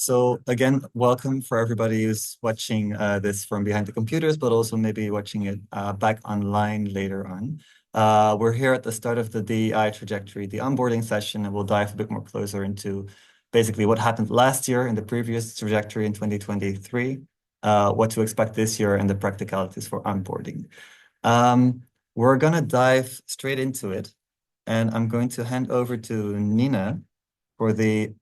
So again, welcome for everybody who's watching this from behind the computers, but also maybe watching it back online later on. We're here at the start of the DEI trajectory, the onboarding session, and we'll dive a bit more closer into basically what happened last year in the previous trajectory in 2023, what to expect this year, and the practicalities for onboarding. We're going to dive straight into it, and I'm going to hand over to Nina for the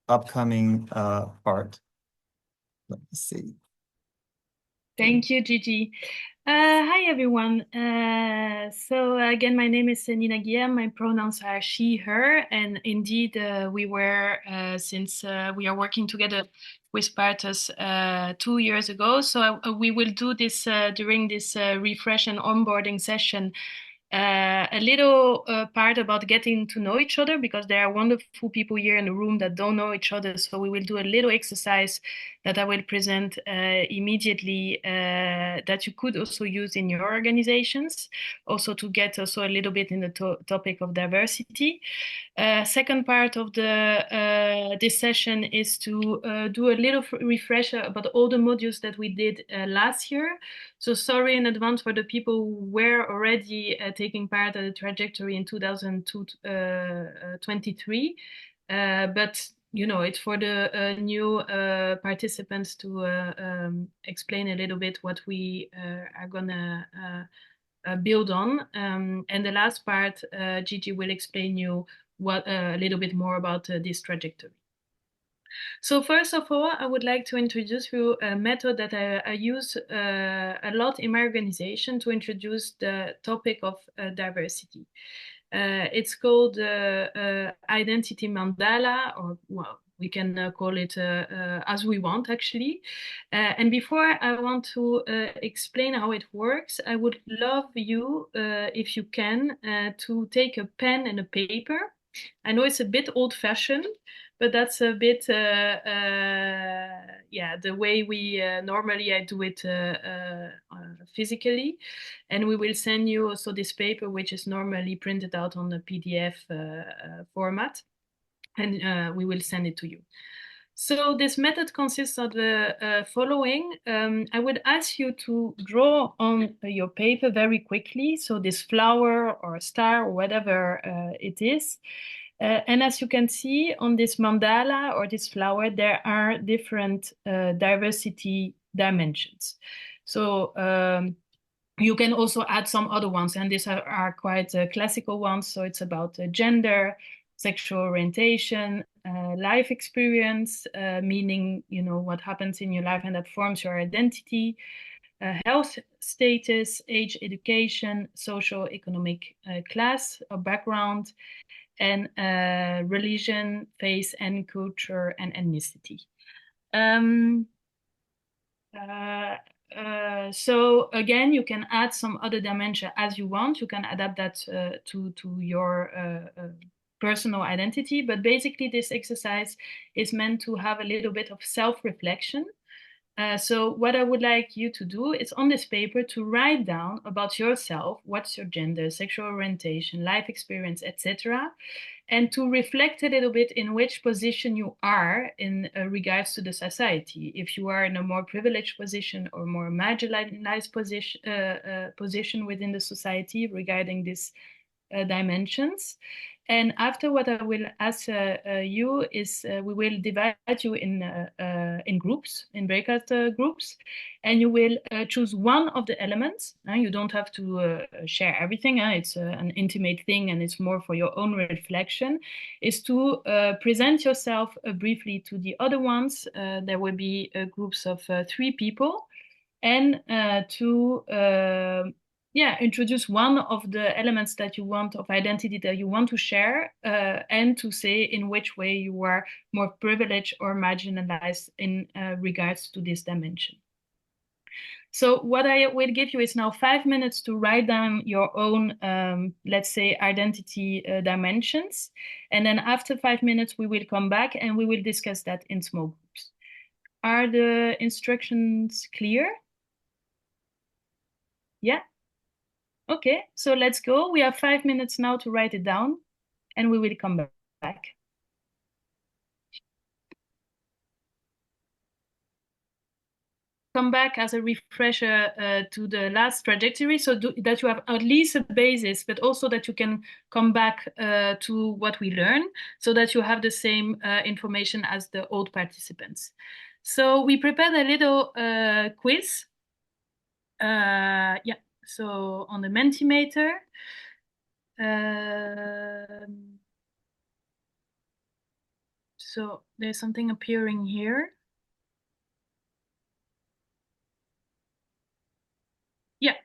upcoming part. Let me see. Thank you, Gigi. Hi, everyone. So again, my name is Nina Guillaume. My pronouns are she, her, and indeed, since we are working together with Partos 2 years ago. So we will do this during this refresh and onboarding session. A little part about getting to know each other, because there are wonderful people here in the room that don't know each other. So we will do a little exercise that I will present immediately that you could also use in your organizations, also to get also a little bit in the topic of diversity. Second part of this session is to do a little refresher about all the modules that we did last year. So sorry in advance for the people who were already taking part of the trajectory in 2023, but it's for the new participants to explain a little bit what we are gonna build on. And the last part, Gigi will explain you what a little bit more about this trajectory. So first of all, I would like to introduce you a method that I use a lot in my organization to introduce the topic of diversity. It's called identity mandala, or well, we can call it as we want, actually. And before I want to explain how it works, I would love you, if you can, to take a pen and a paper. I know it's a bit old-fashioned, but that's a bit, yeah, the way we normally I do it physically. And we will send you also this paper, which is normally printed out on the PDF format, and we will send it to you. So this method consists of the following. I would ask you to draw on your paper very quickly. So this flower or star or whatever it is. And as you can see on this mandala or this flower, there are different diversity dimensions. So you can also add some other ones, and these are quite classical ones. So it's about gender, sexual orientation, life experience, meaning, what happens in your life and that forms your identity, health status, age, education, social, economic class or background, and religion, faith, and culture and ethnicity. So again, you can add some other dimension as you want. You can adapt that to your personal identity. But basically, this exercise is meant to have a little bit of self-reflection. So what I would like you to do is on this paper to write down about yourself, what's your gender, sexual orientation, life experience, etc., and to reflect a little bit in which position you are in regards to the society. If you are in a more privileged position or more marginalized position within the society regarding these dimensions. And after, what I will ask you is we will divide you in groups, in breakout groups, and you will choose one of the elements. You don't have to share everything. It's an intimate thing, and it's more for your own reflection. Is to present yourself briefly to the other ones. There will be groups of 3 people, and to introduce one of the elements that you want of identity that you want to share, and to say in which way you are more privileged or marginalized in regards to this dimension. So what I will give you is now 5 minutes to write down your own, let's say, identity dimensions. And then after 5 minutes, we will come back and we will discuss that in small groups. Are the instructions clear? Yeah. Okay, so let's go. We have 5 minutes now to write it down, and we will come back. come back as a refresher to the last trajectory so that you have at least a basis, but also that you can come back to what we learn so that you have the same information as the old participants. So we prepared a little quiz. Yeah, so on the Mentimeter. So there's something appearing here. Yeah.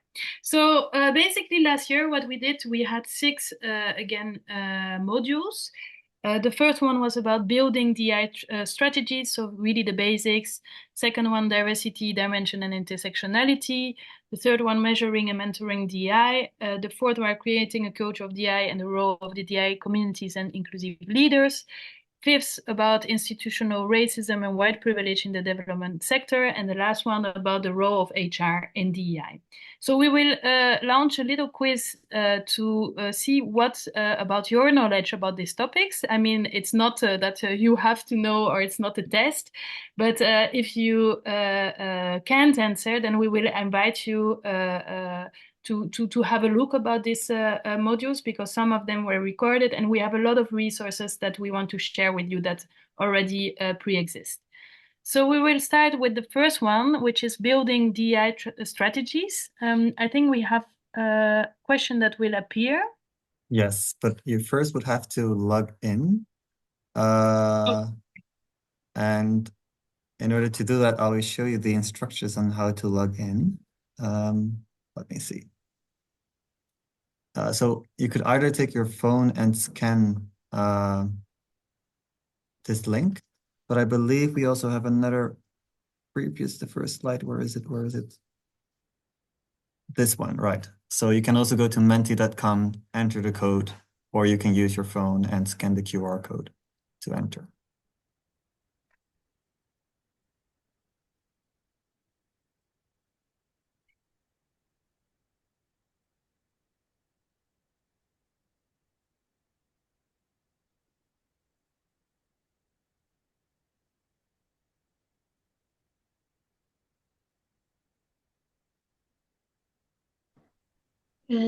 So basically last year what we did, we had six, modules. The first one was about building DI strategies, so really the basics. Second one, diversity, dimension, and intersectionality. The third one, measuring and mentoring DI. The fourth one, creating a culture of DI and the role of the DI communities and inclusive leaders. Fifth, about institutional racism and white privilege in the development sector. And the last one about the role of HR in DEI. So we will launch a little quiz to see what about your knowledge about these topics. I mean, it's not that you have to know, or it's not a test, but if you can't answer, then we will invite you to have a look about these modules, because some of them were recorded and we have a lot of resources that we want to share with you that already pre-exist. So we will start with the first one, which is building DI strategies. I think we have a question that will appear. Yes, but you first would have to log in. And in order to do that, I will show you the instructions on how to log in. Let me see. So you could either take your phone and scan this link, but I believe we also have another the first slide. Where is it? Where is it? This one, right. So you can also go to menti.com, enter the code, or you can use your phone and scan the QR code to enter.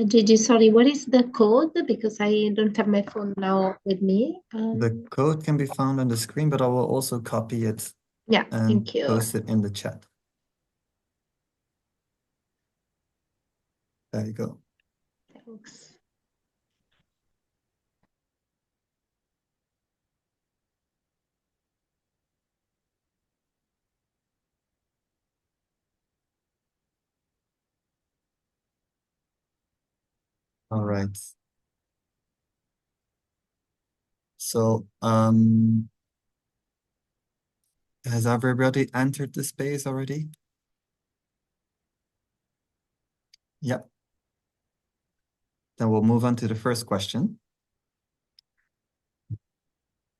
Gigi, sorry, what is the code? Because I don't have my phone now with me. The code can be found on the screen, but I will also copy it Yeah, and thank you. post it in the chat. There you go. Thanks. All right. So, has everybody entered the space already? Yep. Then we'll move on to the first question.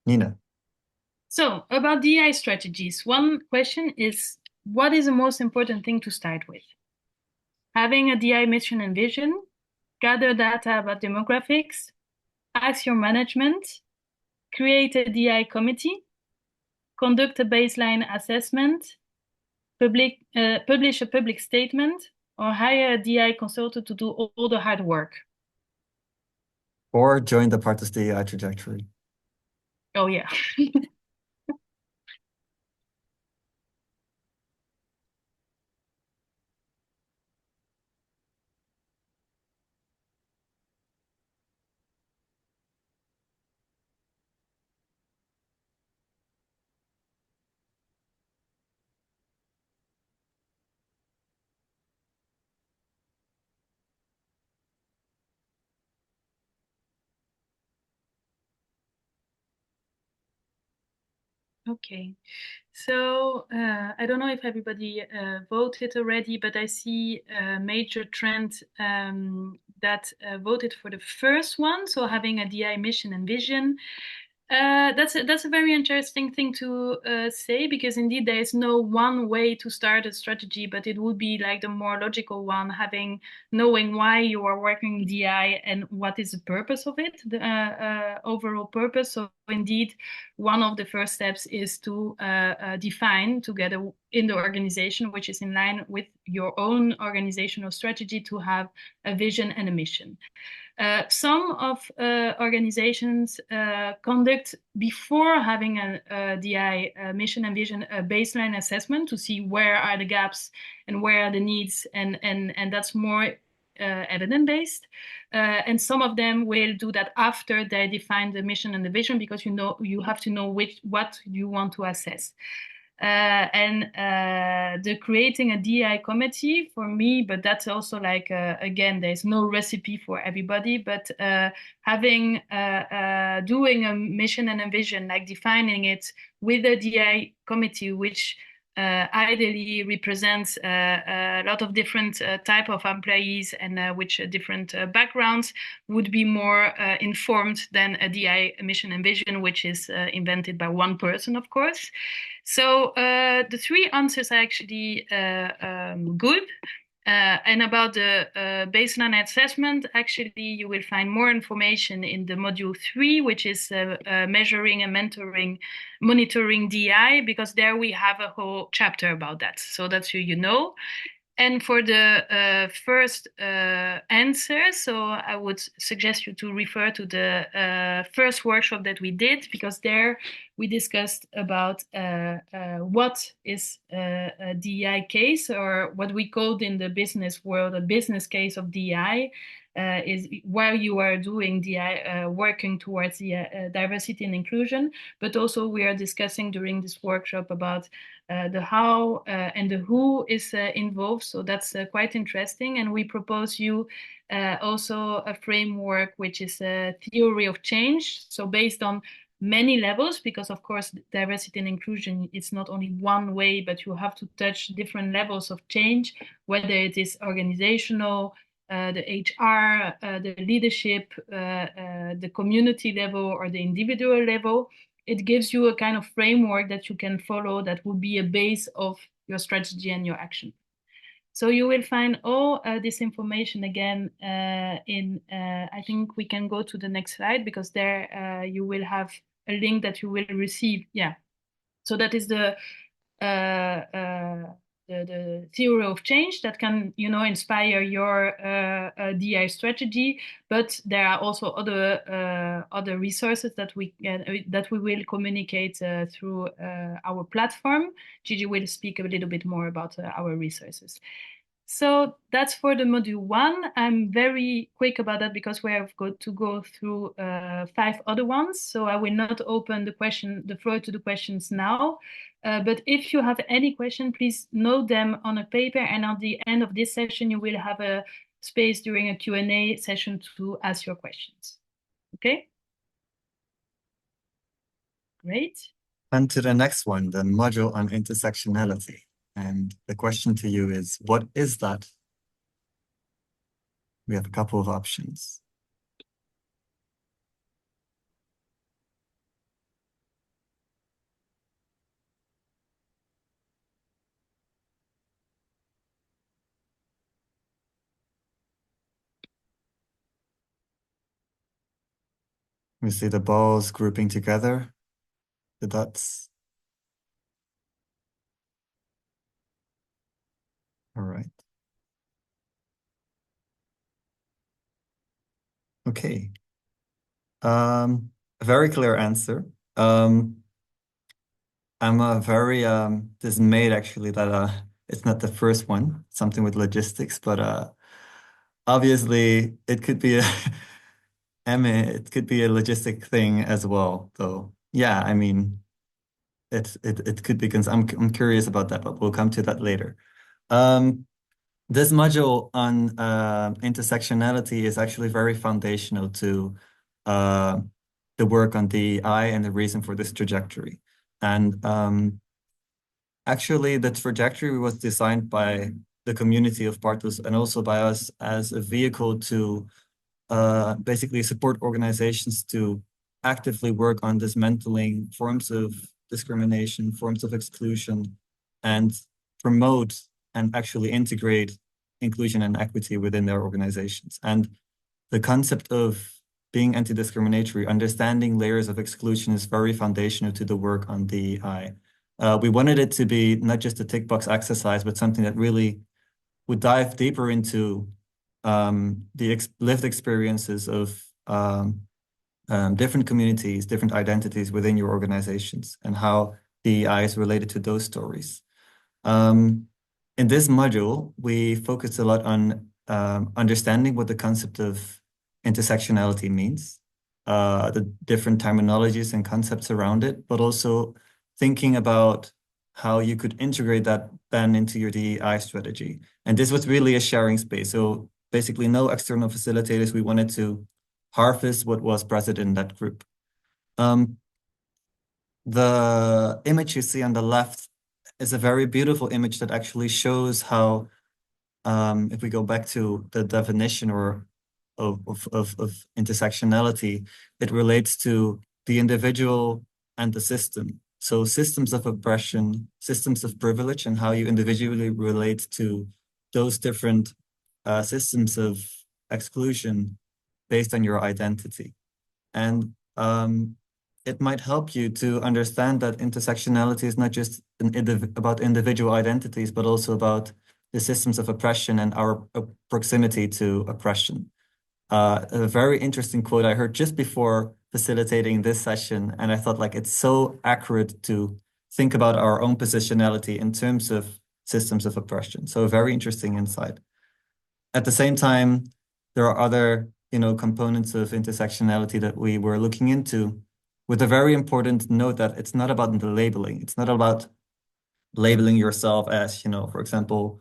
Nina. So about DI strategies, one question is, what is the most important thing to start with? Having a DI mission and vision, gather data about demographics, ask your management, create a DI committee, conduct a baseline assessment, publish a public statement, or hire a DI consultant to do all the hard work. Or join the Partos DEI trajectory. Oh, yeah. Okay, so I don't know if everybody voted already, but I see a major trend that voted for the first one, so having a DI mission and vision. That's a very interesting thing to say, because indeed there is no one way to start a strategy, but it would be like the more logical one, knowing why you are working DI and what is the purpose of it, the overall purpose. So indeed, one of the first steps is to define together in the organization, which is in line with your own organizational strategy, to have a vision and a mission. Some of organizations conduct, before having a DI mission and vision, a baseline assessment to see where are the gaps and where are the needs, and that's more evidence-based. And some of them will do that after they define the mission and the vision, because you have to know what you want to assess. And the creating a DI committee for me, but that's also like, again, there's no recipe for everybody, but doing a mission and a vision, like defining it with a DI committee, which ideally represents a lot of different type of employees and which different backgrounds, would be more informed than a DI mission and vision, which is invented by one person, of course. So the three answers are actually good. And about the baseline assessment, actually, you will find more information in the module 3, which is measuring and monitoring DI, because there we have a whole chapter about that. So that's who you know. And for the first answer, so I would suggest you to refer to the first workshop that we did, because there we discussed about what is a DEI case, or what we called in the business world a business case of DEI. Is where you are doing DI, working towards the diversity and inclusion, but also we are discussing during this workshop about the how and the who is involved. So that's quite interesting. And we propose you also a framework, which is a theory of change. So based on many levels, because of course diversity and inclusion, it's not only one way, but you have to touch different levels of change, whether it is organizational, the HR, the leadership, the community level, or the individual level. It gives you a kind of framework that you can follow that will be a base of your strategy and your action. So you will find all this information again I think we can go to the next slide, because there you will have a link that you will receive. Yeah. So that is the theory of change that can, inspire your DI strategy. But there are also other resources that we will communicate through our platform. Gigi will speak a little bit more about our resources. So that's for the module 1. I'm very quick about that because we have got to go through 5 other ones. So I will not open the floor to the questions now. But if you have any question, please note them on a paper. And at the end of this session, you will have a space during a Q&A session to ask your questions. Okay? Great. And to the next one, the module on intersectionality. And the question to you is, what is that? We have a couple of options. We see the balls grouping together, the dots. All right. Okay. A very clear answer. I'm very dismayed actually that it's not the first one, something with logistics, but obviously it could be it could be a logistic thing as well, though. Yeah, I mean, it could be. I'm curious about that, but we'll come to that later. This module on intersectionality is actually very foundational to the work on DEI and the reason for this trajectory. And actually, the trajectory was designed by the community of Partos and also by us as a vehicle to basically support organizations to actively work on dismantling forms of discrimination, forms of exclusion, and promote and actually integrate inclusion and equity within their organizations. And the concept of being anti-discriminatory, understanding layers of exclusion is very foundational to the work on DEI. We wanted it to be not just a tick box exercise, but something that really would dive deeper into the lived experiences of different communities, different identities within your organizations, and how DEI is related to those stories. In this module, we focused a lot on understanding what the concept of intersectionality means, the different terminologies and concepts around it, but also thinking about how you could integrate that then into your DEI strategy. And this was really a sharing space. So basically no external facilitators. We wanted to harvest what was present in that group. The image you see on the left is a very beautiful image that actually shows how, if we go back to the definition or of intersectionality, it relates to the individual and the system. So systems of oppression, systems of privilege, and how you individually relate to those different systems of exclusion based on your identity. And it might help you to understand that intersectionality is not just about individual identities, but also about the systems of oppression and our proximity to oppression. A very interesting quote I heard just before facilitating this session, and I thought like it's so accurate to think about our own positionality in terms of systems of oppression. So a very interesting insight. At the same time, there are other, components of intersectionality that we were looking into, with a very important note that it's not about the labeling. It's not about labeling yourself as, for example,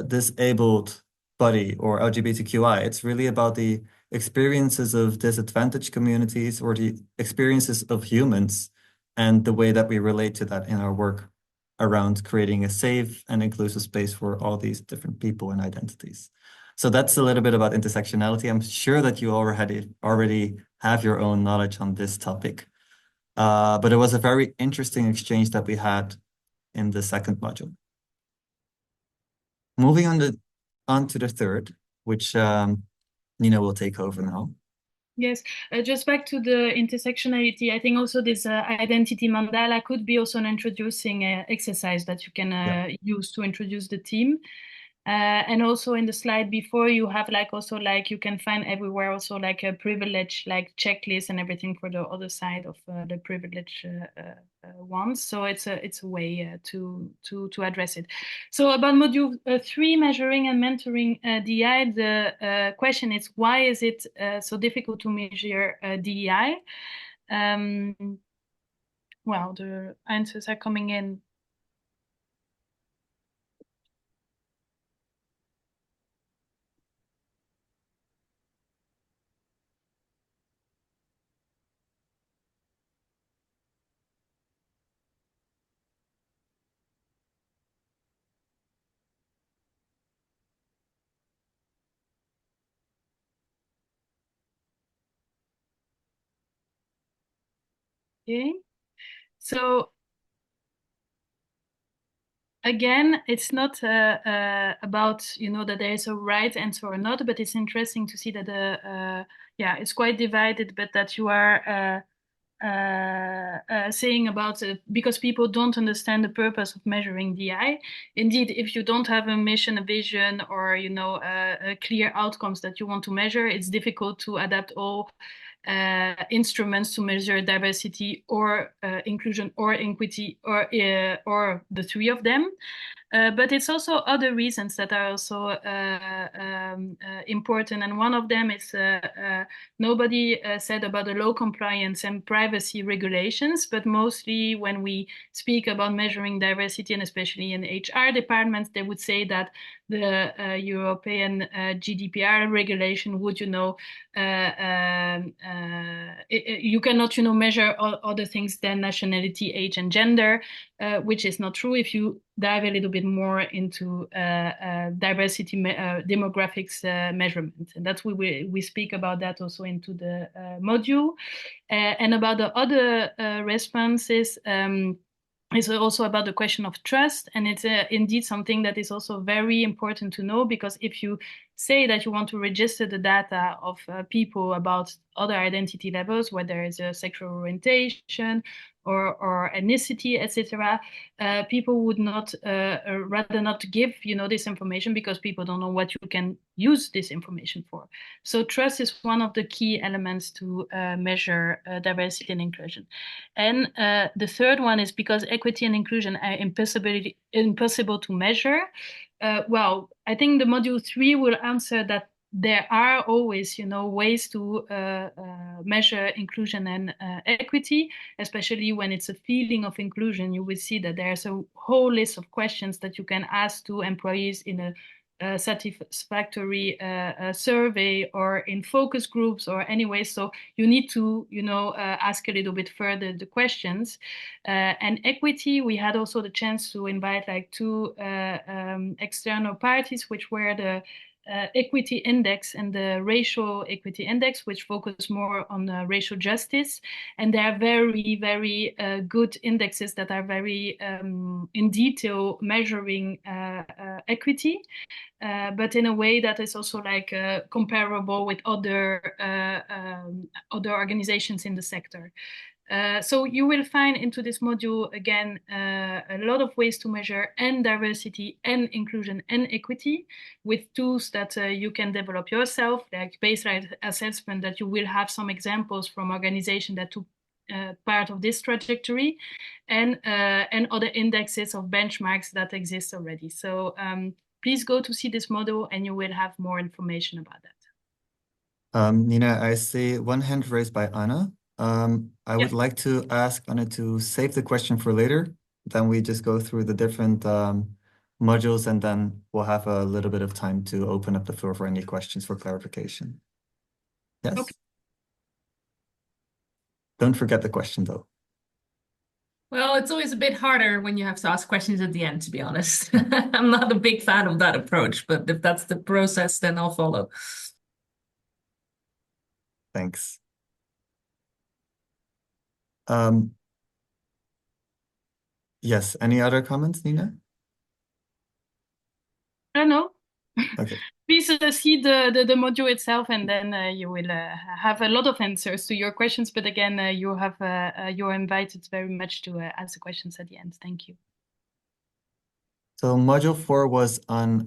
disabled body or LGBTQI. It's really about the experiences of disadvantaged communities or the experiences of humans and the way that we relate to that in our work around creating a safe and inclusive space for all these different people and identities. So that's a little bit about intersectionality. I'm sure that you already have your own knowledge on this topic. But it was a very interesting exchange that we had in the second module. Moving on to the third, which Nina will take over now. Yes, just back to the intersectionality, I think also this identity mandala could be also an introducing exercise that you can use to introduce the team. And also in the slide before, you have you can find everywhere also like a privilege checklist and everything for the other side of the privilege ones. So it's a way to address it. So about module 3, measuring and mentoring DEI, the question is, why is it so difficult to measure DEI? Well, the answers are coming in. Okay, so again, it's not about that there is a right answer or not, but it's interesting to see that it's quite divided, but that you are saying about because people don't understand the purpose of measuring DI. Indeed, if you don't have a mission, a vision, or clear outcomes that you want to measure, it's difficult to adapt all instruments to measure diversity or inclusion or equity or the three of them. But it's also other reasons that are also important. And one of them is nobody said about the low compliance and privacy regulations, but mostly when we speak about measuring diversity, and especially in HR departments, they would say that the European GDPR regulation would, you cannot, measure other things than nationality, age, and gender, which is not true. If you dive a little bit more into diversity demographics measurement. And that's we speak about that also into the module. And about the other responses, it's also about the question of trust. And it's indeed something that is also very important to know, because if you say that you want to register the data of people about other identity levels, whether it's a sexual orientation or ethnicity, etc., people would not rather not give this information, because people don't know what you can use this information for. So trust is one of the key elements to measure diversity and inclusion. And the third one is because equity and inclusion are impossible to measure. Well, I think the module 3 will answer that there are always, ways to measure inclusion and equity, especially when it's a feeling of inclusion. You will see that there's a whole list of questions that you can ask to employees in a satisfactory survey or in focus groups or anyway. So you need to, ask a little bit further the questions. And equity, we had also the chance to invite like two external parties, which were the equity index and the racial equity index, which focus more on racial justice. And they are very, very good indexes that are very in detail measuring equity. But in a way that is also like comparable with other organizations in the sector. So you will find into this module, again, a lot of ways to measure and diversity and inclusion and equity with tools that you can develop yourself, like baseline assessment, that you will have some examples from organizations that took part of this trajectory, and other indexes of benchmarks that exist already. So please go to see this model and you will have more information about that. Nina, I see one hand raised by Anna. I would Yes. like to ask Anna to save the question for later. Then we just go through the different modules, and then we'll have a little bit of time to open up the floor for any questions for clarification. Yes? Okay. Don't forget the question, though. Well, it's always a bit harder when you have to ask questions at the end, to be honest. I'm not a big fan of that approach, but if that's the process, then I'll follow. Thanks. Yes, any other comments, Nina? I don't know. Okay. Please see the module itself, and then you will have a lot of answers to your questions. But again, you're invited very much to ask the questions at the end. Thank you. So module 4 was on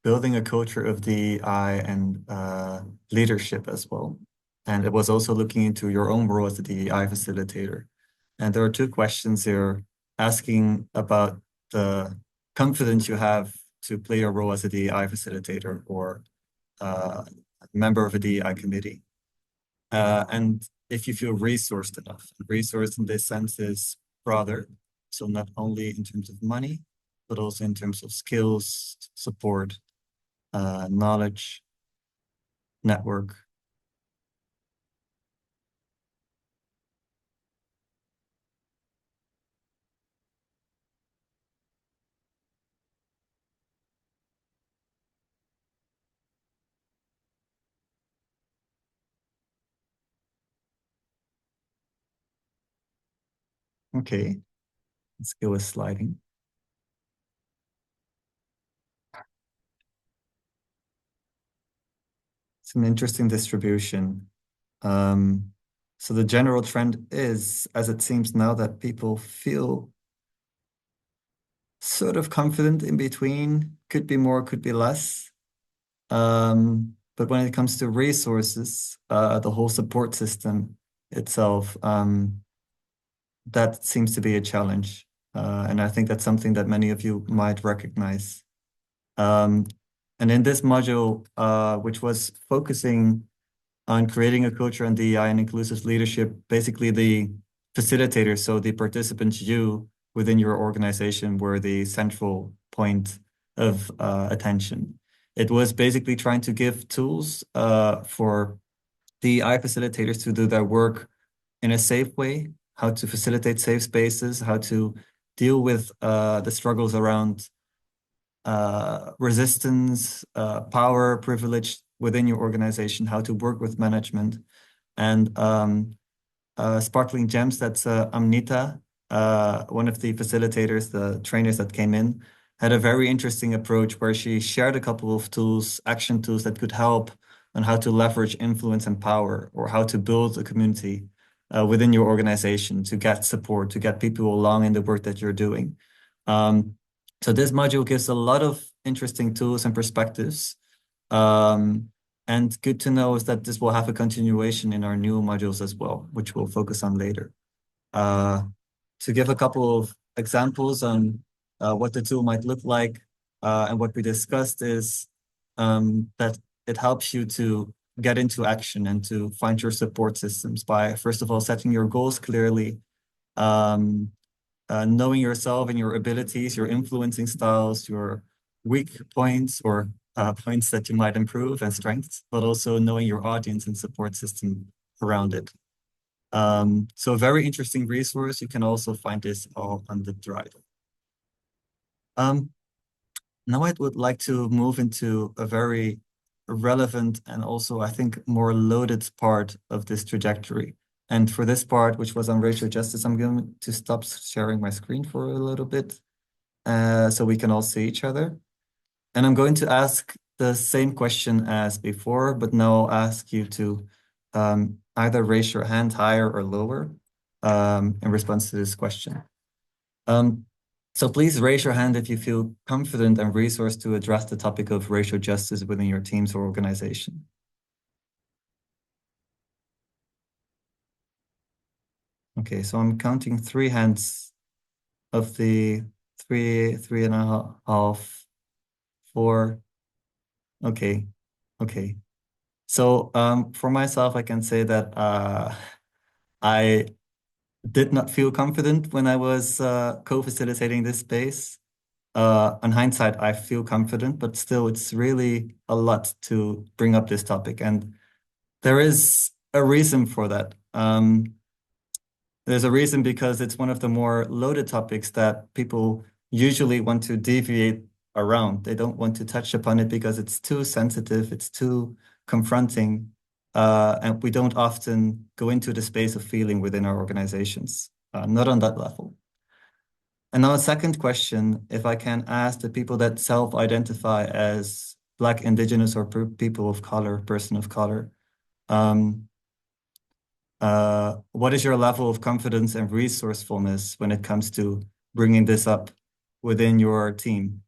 building a culture of DEI and leadership as well. And it was also looking into your own role as a DEI facilitator. And there are two questions here asking about the confidence you have to play a role as a DEI facilitator or a member of a DEI committee. And if you feel resourced enough. Resourced in this sense is broader. So not only in terms of money, but also in terms of skills, support, knowledge, network. Okay, skill is sliding. It's an interesting distribution. So the general trend is, as it seems now, that people feel sort of confident in between, could be more, could be less. But when it comes to resources, the whole support system itself, that seems to be a challenge. And I think that's something that many of you might recognize. And in this module, which was focusing on creating a culture on DEI and inclusive leadership, basically the facilitators, so the participants, you within your organization, were the central point of attention. It was basically trying to give tools for DEI facilitators to do their work in a safe way, how to facilitate safe spaces, how to deal with the struggles around resistance, power, privilege within your organization, how to work with management. And Sparkling Gems, that's Amnita, one of the facilitators, the trainers that came in, had a very interesting approach where she shared a couple of tools, action tools that could help on how to leverage influence and power, or how to build a community within your organization to get support, to get people along in the work that you're doing. So this module gives a lot of interesting tools and perspectives. And good to know is that this will have a continuation in our new modules as well, which we'll focus on later. To give a couple of examples on what the tool might look like, and what we discussed is that it helps you to get into action and to find your support systems by, first of all, setting your goals clearly, knowing yourself and your abilities, your influencing styles, your weak points or points that you might improve and strengths, but also knowing your audience and support system around it. So a very interesting resource. You can also find this all on the drive. Now I would like to move into a very relevant and also, I think, more loaded part of this trajectory. And for this part, which was on racial justice, I'm going to stop sharing my screen for a little bit so we can all see each other. And I'm going to ask the same question as before, but now I'll ask you to either raise your hand higher or lower in response to this question. So please raise your hand if you feel confident and resourced to address the topic of racial justice within your teams or organization. Okay, so I'm counting 3 hands of the 3.5, 4. Okay. So for myself, I can say that I did not feel confident when I was co-facilitating this space. On hindsight, I feel confident, but still it's really a lot to bring up this topic. And there is a reason for that. There's a reason because it's one of the more loaded topics that people usually want to deviate around. They don't want to touch upon it because it's too sensitive, it's too confronting, and we don't often go into the space of feeling within our organizations, not on that level. And now a second question, if I can ask the people that self-identify as Black, Indigenous, or people of color, person of color, what is your level of confidence and resourcefulness when it comes to bringing this up within your team?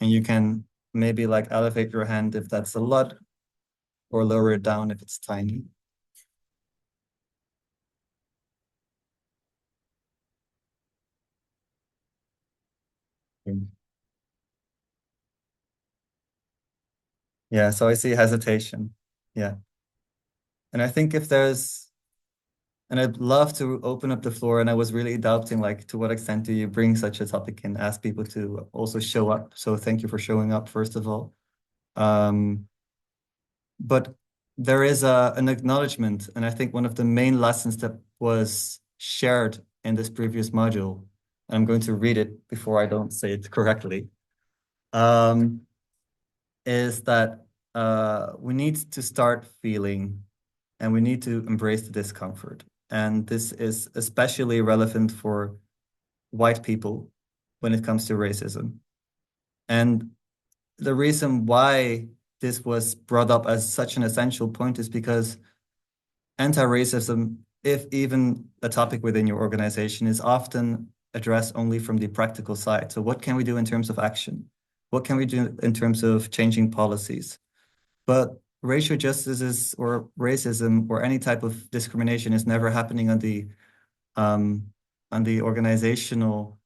And you can maybe like elevate your hand if that's a lot, or lower it down if it's tiny. Yeah, so I see hesitation. Yeah. And I think if there's, and I'd love to open up the floor, and I was really doubting like to what extent do you bring such a topic and ask people to also show up. So thank you for showing up, first of all. But there is an acknowledgement, and I think one of the main lessons that was shared in this previous module, and I'm going to read it before I don't say it correctly, is that we need to start feeling and we need to embrace the discomfort. And this is especially relevant for white people when it comes to racism. And the reason why this was brought up as such an essential point is because anti-racism, if even a topic within your organization, is often addressed only from the practical side. So what can we do in terms of action? What can we do in terms of changing policies? But racial justice or racism or any type of discrimination is never happening on the organizational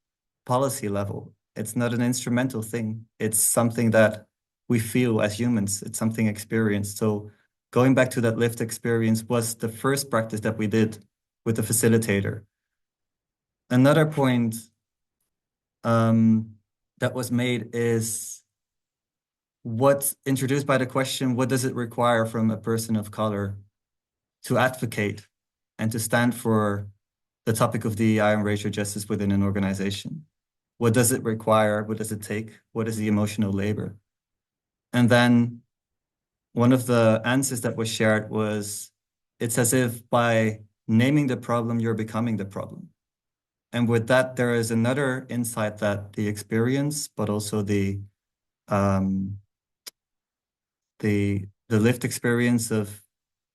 policy level. It's not an instrumental thing. It's something that we feel as humans. It's something experienced. So going back to that lived experience was the first practice that we did with the facilitator. Another point that was made is what's introduced by the question, what does it require from a person of color to advocate and to stand for the topic of DEI and racial justice within an organization. What does it require? What does it take? What is the emotional labor? And then one of the answers that was shared was, it's as if by naming the problem, you're becoming the problem. And with that, there is another insight that the experience, but also the lived experience of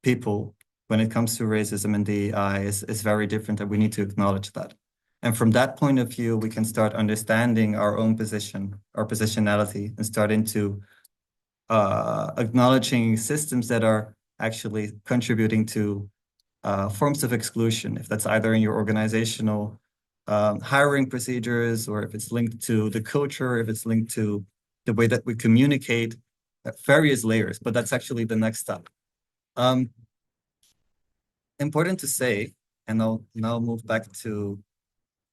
people when it comes to racism and DEI is very different, and we need to acknowledge that. And from that point of view, we can start understanding our own position, our positionality, and start into acknowledging systems that are actually contributing to forms of exclusion, if that's either in your organizational hiring procedures, or if it's linked to the culture, if it's linked to the way that we communicate at various layers, but that's actually the next step. Important to say, and I'll now move back to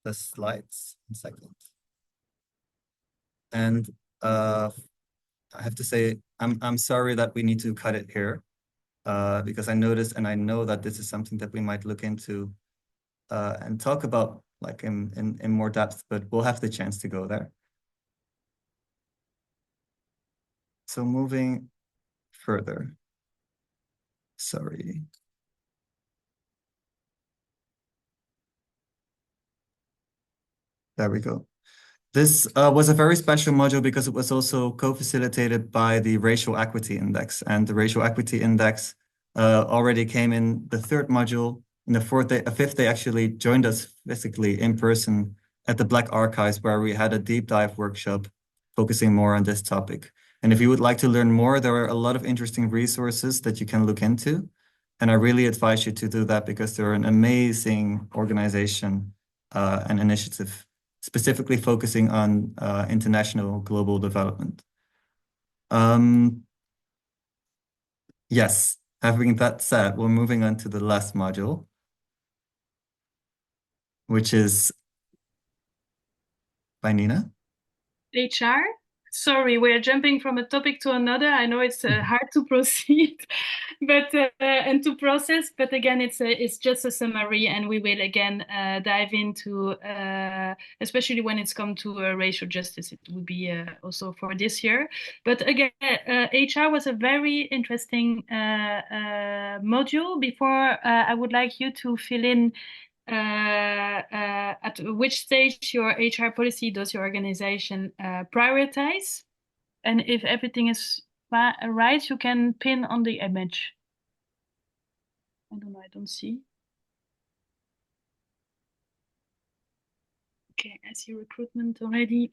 the slides in a second. And I have to say, I'm sorry that we need to cut it here, because I noticed and I know that this is something that we might look into and talk about like in more depth, but we'll have the chance to go there. So moving further, sorry. There we go. This was a very special module because it was also co-facilitated by the Racial Equity Index. And the Racial Equity Index already came in the third module. And the fifth day actually joined us physically in person at the Black Archives, where we had a deep dive workshop focusing more on this topic. And if you would like to learn more, there are a lot of interesting resources that you can look into. And I really advise you to do that because they're an amazing organization and initiative, specifically focusing on international global development. Yes, having that said, we're moving on to the last module, which is by Nina. HR. Sorry, we're jumping from a topic to another. I know it's hard to proceed, but and to process. But again, it's just a summary, and we will again dive into, especially when it's come to racial justice. It will be also for this year. But again, HR was a very interesting module. Before, I would like you to fill in at which stage your HR policy does your organization prioritize, and if everything is right, you can pin on the image. I don't know, I don't see. Okay, I see recruitment already.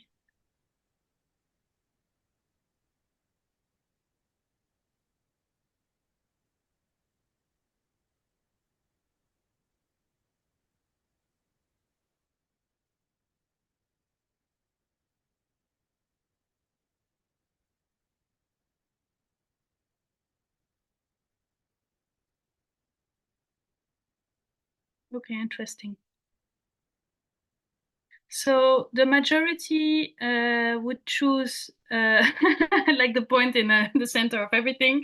Okay, interesting. So the majority would choose, like the point in the center of everything.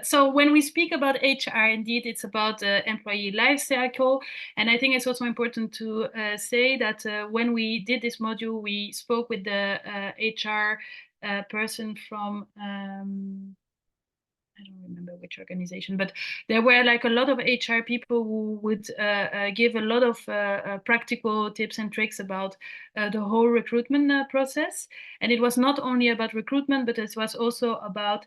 So when we speak about HR, indeed, it's about the employee life cycle. And I think it's also important to say that when we did this module, we spoke with the HR person from I don't remember which organization, but there were like a lot of HR people who would give a lot of practical tips and tricks about the whole recruitment process. And it was not only about recruitment, but it was also about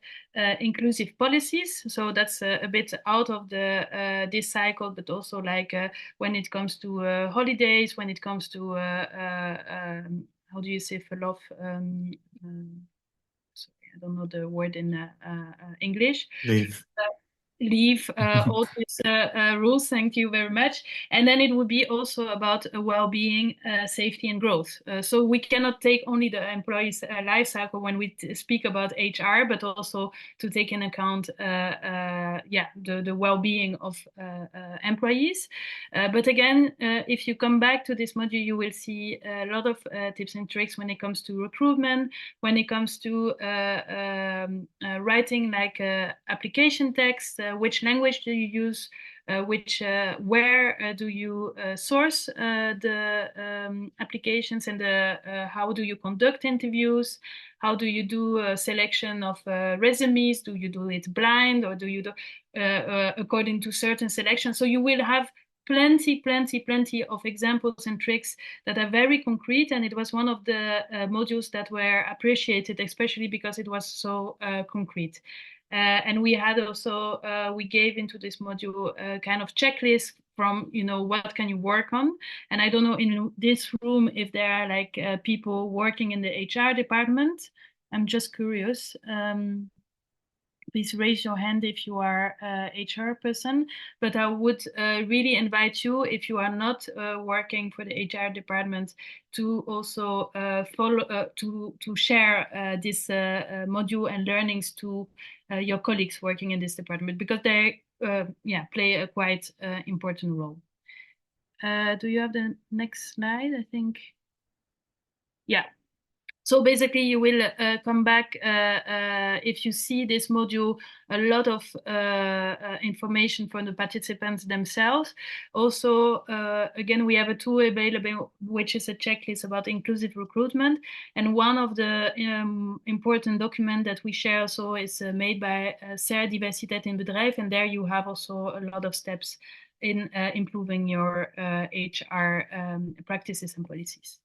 inclusive policies. So that's a bit out of the this cycle, but also like when it comes to holidays, when it comes to how do you say verlof? I don't know the word in English. Leave. Leave all these rules. Thank you very much. And then it would be also about well-being, safety, and growth. So we cannot take only the employee's life cycle when we speak about HR, but also to take in account, the well-being of employees. But again, if you come back to this module, you will see a lot of tips and tricks when it comes to recruitment, when it comes to writing like application text, which language do you use, where do you source the applications, and how do you conduct interviews? How do you do a selection of resumes? Do you do it blind, or do you do according to certain selections? So you will have plenty of examples and tricks that are very concrete, and it was one of the modules that were appreciated, especially because it was so concrete. And we had also, we gave into this module a kind of checklist from, what can you work on? And I don't know in this room if there are like people working in the HR department. I'm just curious. Please raise your hand if you are a HR person. But I would really invite you, if you are not working for the HR department, to also follow to share this module and learnings to your colleagues working in this department, because they play a quite important role. Do you have the next slide? I think. Yeah. So basically, you will come back if you see this module, a lot of information from the participants themselves. Also, again, we have a tool available, which is a checklist about inclusive recruitment. And one of the important documents that we share also is made by Ser Diversiteit in Bedrijf. And there you have also a lot of steps in improving your HR practices and policies.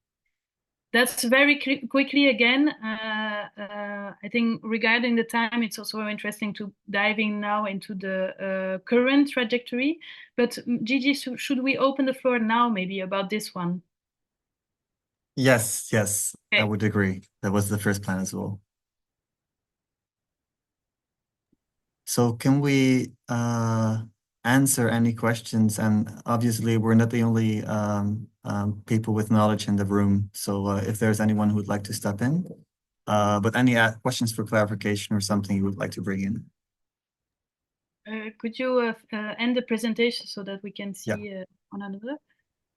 That's very quickly again. I think regarding the time, it's also interesting to diving now into the current trajectory. But Gigi, should we open the floor now maybe about this one? Yes, Okay. I would agree. That was the first plan as well. So can we answer any questions? And obviously, we're not the only people with knowledge in the room. So if there's anyone who would like to step in, but any questions for clarification or something you would like to bring in? Could you end the presentation so that we can see one another?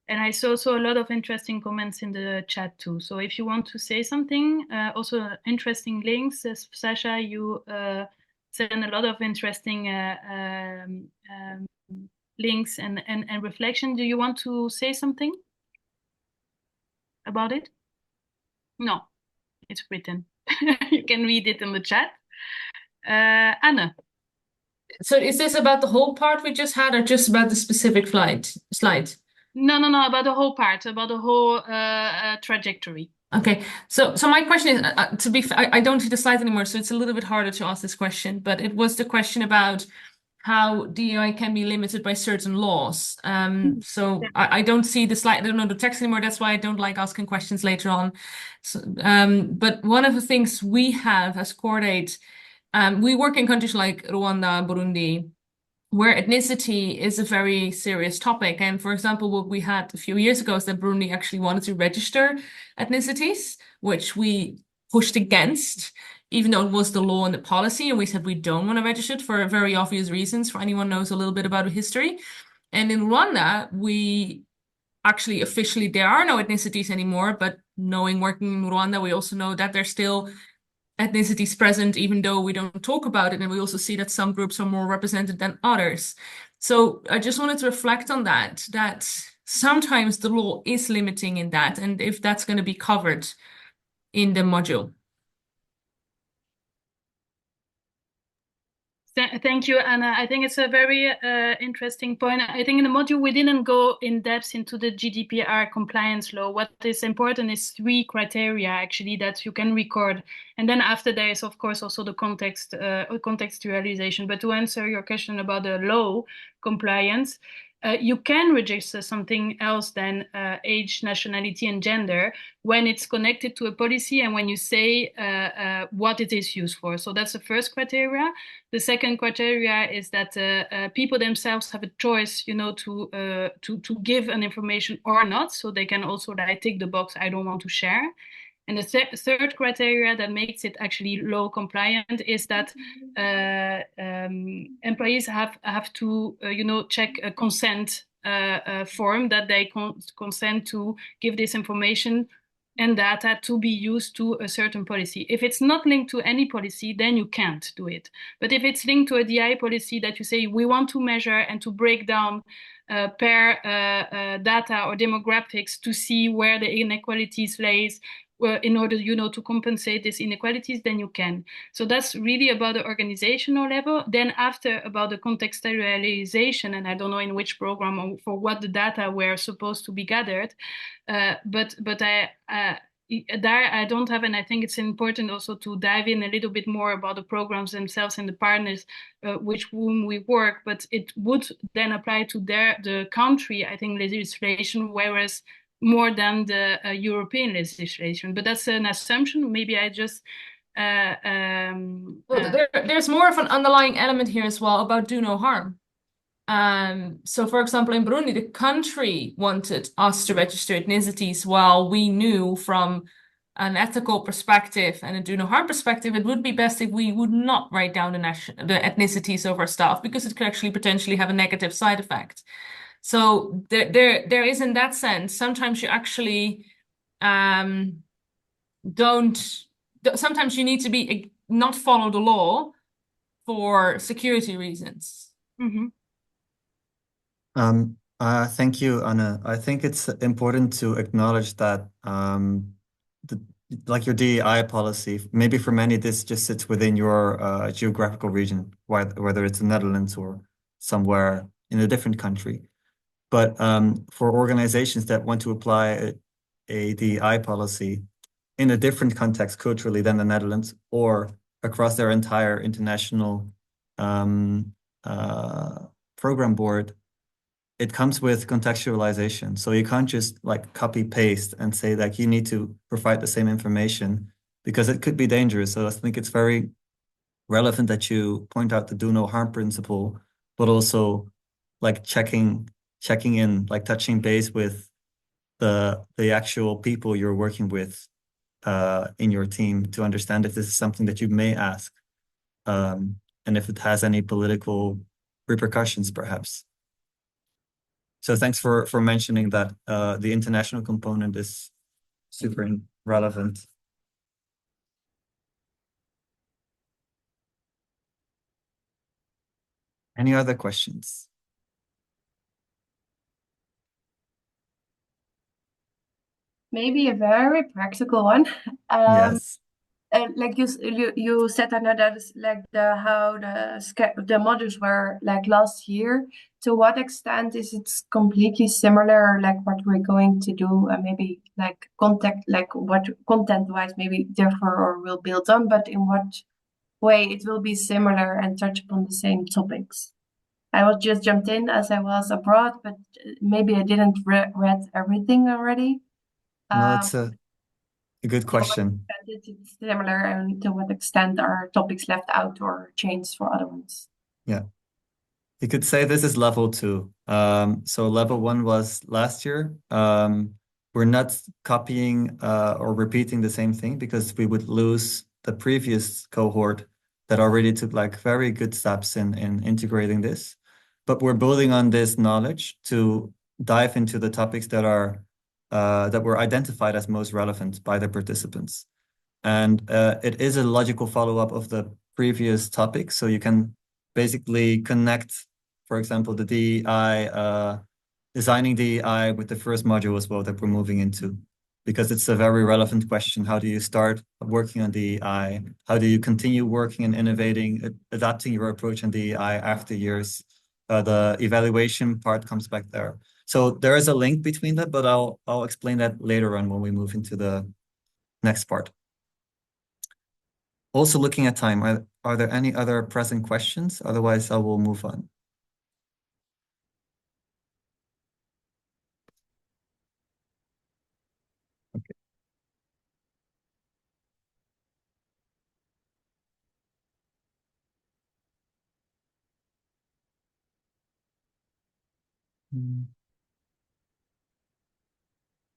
And I saw also a lot of interesting comments in the chat too. So if you want to say something, also interesting links, as Sasha, you send a lot of interesting links and reflection. Do you want to say something about it? No, it's written. You can read it in the chat. Anne. So is this about the whole part we just had, or just about the specific slide? No, about the whole part, about the whole trajectory. Okay, so my question is, to be fair, I don't see the slides anymore, so it's a little bit harder to ask this question, but it was the question about how DEI can be limited by certain laws. So I don't see the slide, I don't know the text anymore, that's why I don't like asking questions later on. So, but one of the things we have as Cordate, we work in countries like Rwanda, Burundi, where ethnicity is a very serious topic. And for example, what we had a few years ago is that Burundi actually wanted to register ethnicities, which we pushed against, even though it was the law and the policy. And we said we don't want to register it for very obvious reasons, for anyone who knows a little bit about the history. And in Rwanda, we actually officially, there are no ethnicities anymore, but working in Rwanda, we also know that there's still ethnicities present, even though we don't talk about it. And we also see that some groups are more represented than others. So I just wanted to reflect on that sometimes the law is limiting in that, and if that's going to be covered in the module. Thank you, Anna. I think it's a very interesting point. I think in the module, we didn't go in depth into the GDPR compliance law. What is important is 3 criteria, actually, that you can record. And then after there is, of course, also the contextualization. But to answer your question about the law compliance, you can register something else than age, nationality, and gender when it's connected to a policy and when you say what it is used for. So that's the first criteria. The second criteria is that people themselves have a choice, to give an information or not. So they can also tick the box, I don't want to share. And the third criteria that makes it actually law compliant is that employees have to, check a consent form that they consent to give this information and data to be used to a certain policy. If it's not linked to any policy, then you can't do it. But if it's linked to a DI policy that you say we want to measure and to break down per data or demographics to see where the inequalities lays in order, to compensate these inequalities, then you can. So that's really about the organizational level. Then after, about the contextualization, and I don't know in which program or for what the data were supposed to be gathered, but there I don't have, and I think it's important also to dive in a little bit more about the programs themselves and the partners with whom we work. But it would then apply to the country, I think, legislation, whereas more than the European legislation. But that's an assumption. Maybe I just Well, there's more of an underlying element here as well about do no harm. So for example, in Burundi, the country wanted us to register ethnicities, while we knew from an ethical perspective and a do no harm perspective, it would be best if we would not write down the ethnicities of our staff, because it could actually potentially have a negative side effect. So there is, in that sense, sometimes you actually sometimes you need to be not follow the law for security reasons. Mm-hmm. Thank you, Anna. I think it's important to acknowledge that like your DEI policy, maybe for many this just sits within your geographical region, whether it's the Netherlands or somewhere in a different country. But for organizations that want to apply a DEI policy in a different context culturally than the Netherlands, or across their entire international program board, it comes with contextualization. So you can't just like copy paste and say that you need to provide the same information, because it could be dangerous. So I think it's very relevant that you point out the do no harm principle, but also like checking in, like touching base with the actual people you're working with in your team to understand if this is something that you may ask, and if it has any political repercussions, perhaps. So thanks for mentioning that the international component is super relevant. Any other questions? Maybe a very practical one. Yes. Like you said, Anna, that is like how the modules were like last year. To what extent is it completely similar, like what we're going to do, and maybe like what content-wise maybe differ or will build on, but in what way it will be similar and touch upon the same topics? I was just jumped in as I was abroad, but maybe I didn't read everything already. No, it's a good question. It's similar, and to what extent are topics left out or changed for other ones? Yeah. You could say this is level 2. So level 1 was last year. We're not copying or repeating the same thing, because we would lose the previous cohort that already took like very good steps in integrating this. But we're building on this knowledge to dive into the topics that are that were identified as most relevant by the participants. And it is a logical follow-up of the previous topic. So you can basically connect, for example, the DEI, designing DEI with the first module as well that we're moving into, because it's a very relevant question. How do you start working on DEI? How do you continue working and innovating, adapting your approach on DEI after years? The evaluation part comes back there. So there is a link between that, but I'll explain that later on when we move into the next part. Also looking at time, are there any other pressing questions? Otherwise, I will move on. Okay.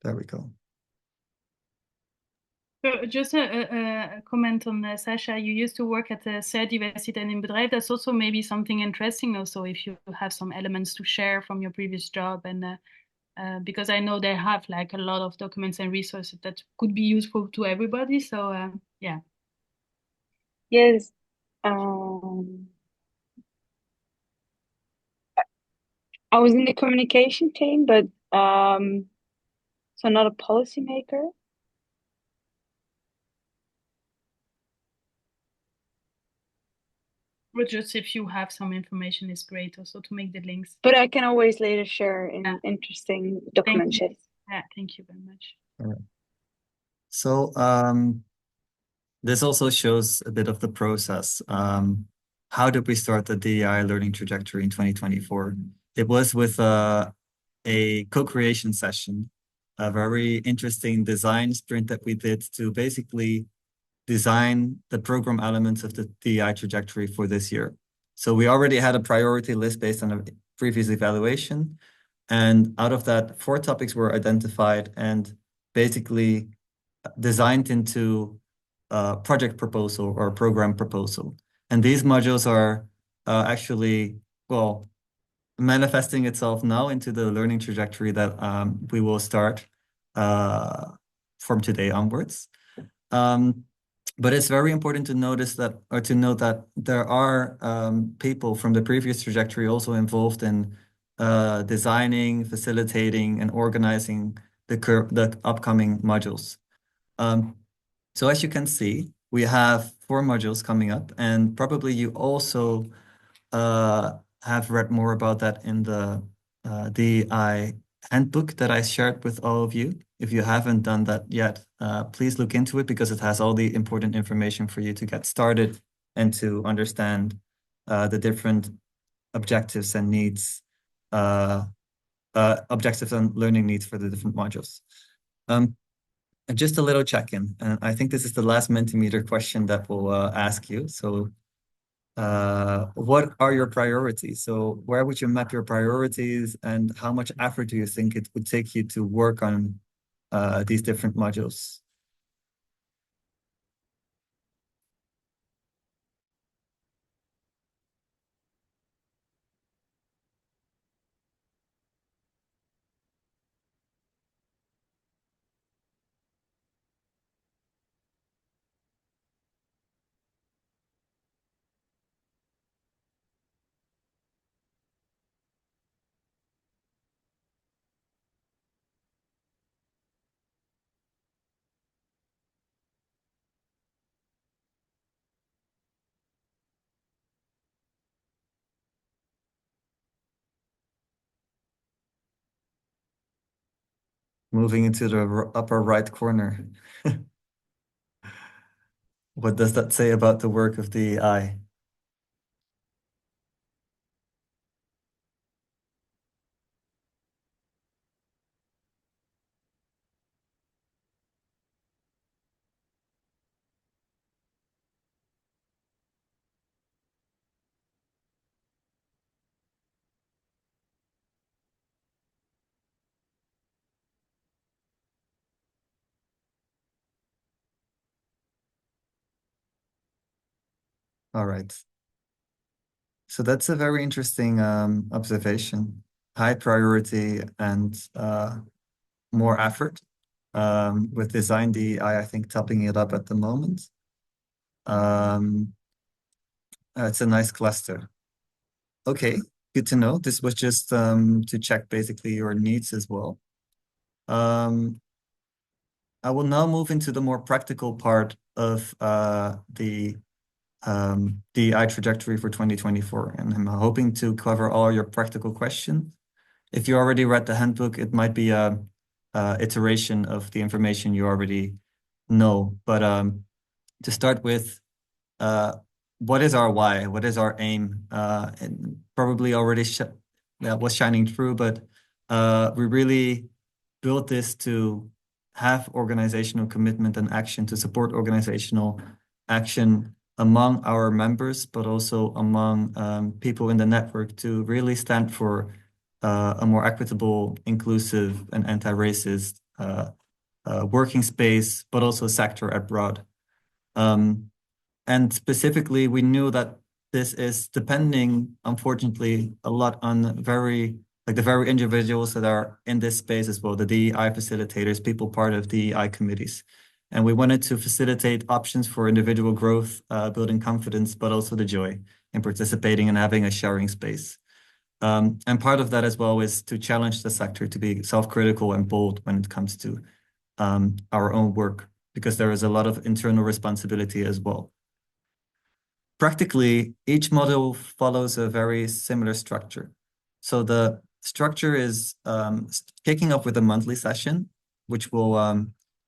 There we go. So just a comment on Sasha. You used to work at Diversiteit in Bedrijf. That's also maybe something interesting. Also, if you have some elements to share from your previous job, and because I know they have like a lot of documents and resources that could be useful to everybody. So yeah. Yes. I was in the communication team, but so not a policymaker. Or just if you have some information is great also to make the links. But I can always later share in Yeah. interesting documents. Thank you. Yeah, thank you very much. All right. So this also shows a bit of the process. How did we start the DEI learning trajectory in 2024? It was with a co-creation session, a very interesting design sprint that we did to basically design the program elements of the DEI trajectory for this year. So we already had a priority list based on a previous evaluation. And out of that, 4 topics were identified and basically designed into a project proposal or a program proposal. And these modules are actually, well, manifesting itself now into the learning trajectory that we will start from today onwards. But it's very important to notice that, or to note that there are people from the previous trajectory also involved in designing, facilitating, and organizing the upcoming modules. So as you can see, we have 4 modules coming up, and probably you also have read more about that in the DEI handbook that I shared with all of you. If you haven't done that yet, please look into it because it has all the important information for you to get started and to understand the different objectives and needs, objectives and learning needs for the different modules. And just a little check-in, and I think this is the last Mentimeter question that we'll ask you. So what are your priorities? So where would you map your priorities, and how much effort do you think it would take you to work on these different modules? Moving into the upper right corner. What does that say about the work of the eye? All right. So that's a very interesting observation. High priority and more effort. With Design DEI, I think topping it up at the moment. It's a nice cluster. Okay, good to know. This was just to check basically your needs as well. I will now move into the more practical part of the DEI trajectory for 2024, and I'm hoping to cover all your practical questions. If you already read the handbook, it might be a iteration of the information you already know. But to start with, what is our why? What is our aim? And probably already that was shining through, but we really built this to have organizational commitment and action, to support organizational action among our members, but also among people in the network, to really stand for a more equitable, inclusive, and anti-racist working space, but also sector abroad. And specifically, we knew that this is depending, unfortunately, a lot on very like the very individuals that are in this space as well, the DEI facilitators, people part of DEI committees. And we wanted to facilitate options for individual growth, building confidence, but also the joy in participating and having a sharing space. And part of that as well is to challenge the sector to be self-critical and bold when it comes to our own work, because there is a lot of internal responsibility as well. Practically, each model follows a very similar structure. So the structure is kicking off with a monthly session, which will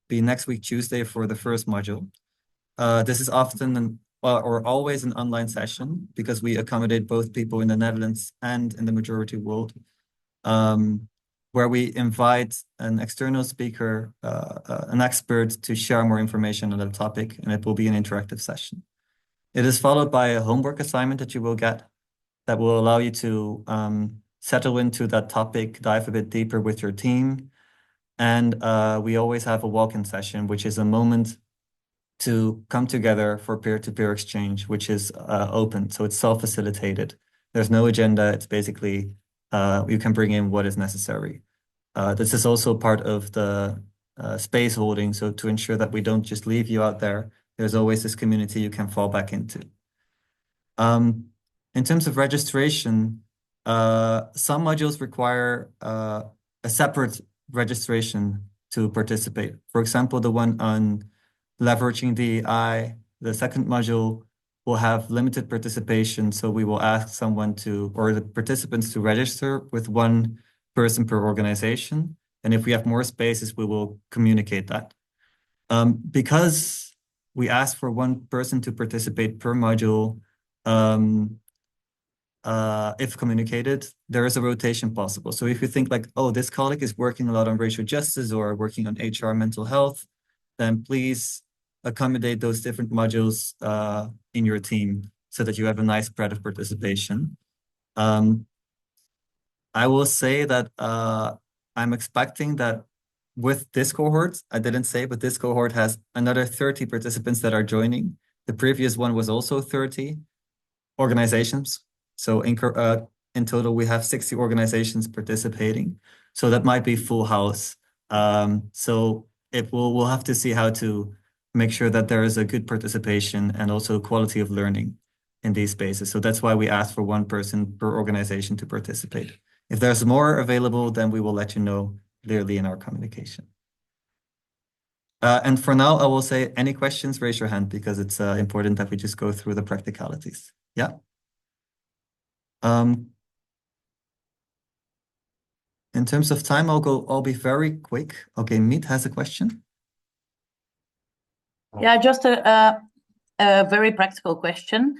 be next week, Tuesday, for the first module. This is often or always an online session because we accommodate both people in the Netherlands and in the majority world, where we invite an external speaker, an expert, to share more information on the topic, and it will be an interactive session. It is followed by a homework assignment that you will get that will allow you to settle into that topic, dive a bit deeper with your team. And we always have a walk-in session, which is a moment to come together for peer-to-peer exchange, which is open. So it's self-facilitated. There's no agenda. It's basically, you can bring in what is necessary. This is also part of the space holding. So to ensure that we don't just leave you out there, there's always this community you can fall back into. In terms of registration, some modules require a separate registration to participate. For example, the one on leveraging DEI, the second module will have limited participation. So we will ask someone or the participants to register with one person per organization. And if we have more spaces, we will communicate that. Because we ask for one person to participate per module, if communicated, there is a rotation possible. So if you think like, oh, this colleague is working a lot on racial justice or working on HR mental health, then please accommodate those different modules in your team so that you have a nice spread of participation. I will say that I'm expecting that with this cohort, I didn't say, but this cohort has another 30 participants that are joining. The previous one was also 30 organizations. So in total, we have 60 organizations participating. So that might be full house. So we'll have to see how to make sure that there is a good participation and also quality of learning in these spaces. So that's why we ask for one person per organization to participate. If there's more available, then we will let you know clearly in our communication. And for now, I will say, any questions, raise your hand, because it's important that we just go through the practicalities. Yeah. In terms of time, I'll be very quick. Okay, Meet has a question. Yeah, just a very practical question.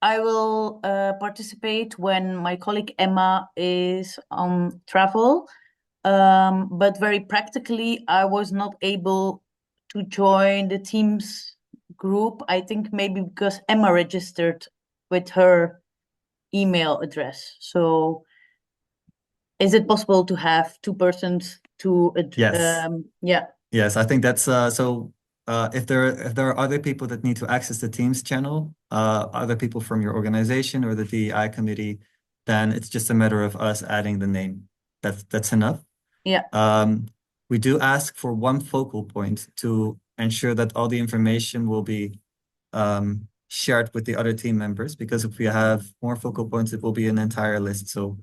I will participate when my colleague Emma is on travel, but very practically, I was not able to join the Teams group. I think maybe because Emma registered with her email address. So is it possible to have two persons to Yes. yeah. Yes, I think that's so. If there are other people that need to access the Teams channel, other people from your organization or the DEI committee, then it's just a matter of us adding the name. That's enough. Yeah. We do ask for one focal point to ensure that all the information will be shared with the other team members, because if we have more focal points, it will be an entire list. So,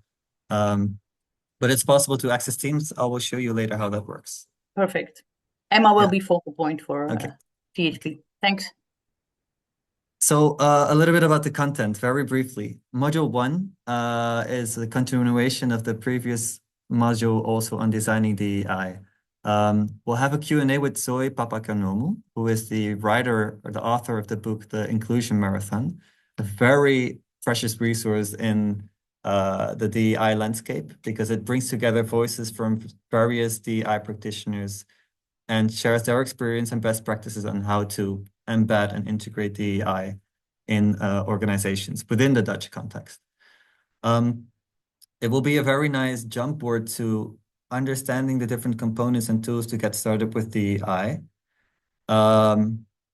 but it's possible to access Teams. I will show you later how that works. Perfect. Emma will Yeah. be focal point for Okay. PhD. Thanks. So a little bit about the content, very briefly. Module 1 is a continuation of the previous module, also on designing DEI. We'll have a Q&A with Zoe Papakanomu, who is the writer or the author of the book, The Inclusion Marathon, a very precious resource in the DEI landscape, because it brings together voices from various DEI practitioners and shares their experience and best practices on how to embed and integrate DEI in organizations within the Dutch context. It will be a very nice jump board to understanding the different components and tools to get started with DEI.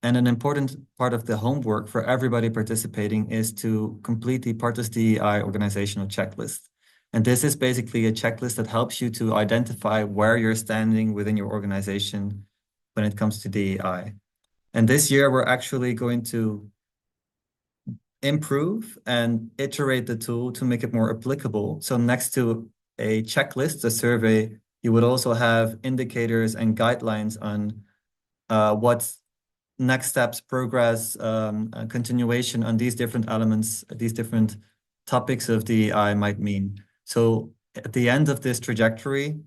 And an important part of the homework for everybody participating is to complete the Partos DEI organizational checklist. And this is basically a checklist that helps you to identify where you're standing within your organization when it comes to DEI. And this year, we're actually going to improve and iterate the tool to make it more applicable. So next to a checklist, a survey, you would also have indicators and guidelines on what next steps, progress, continuation on these different elements, these different topics of DEI might mean. So at the end of this trajectory,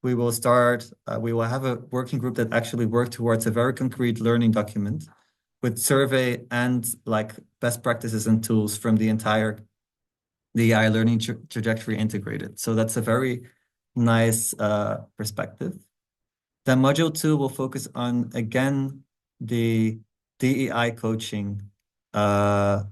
we will have a working group that actually work towards a very concrete learning document with survey and like best practices and tools from the entire DEI learning trajectory integrated. So that's a very nice perspective. Then module 2 will focus on, again, the DEI coaching of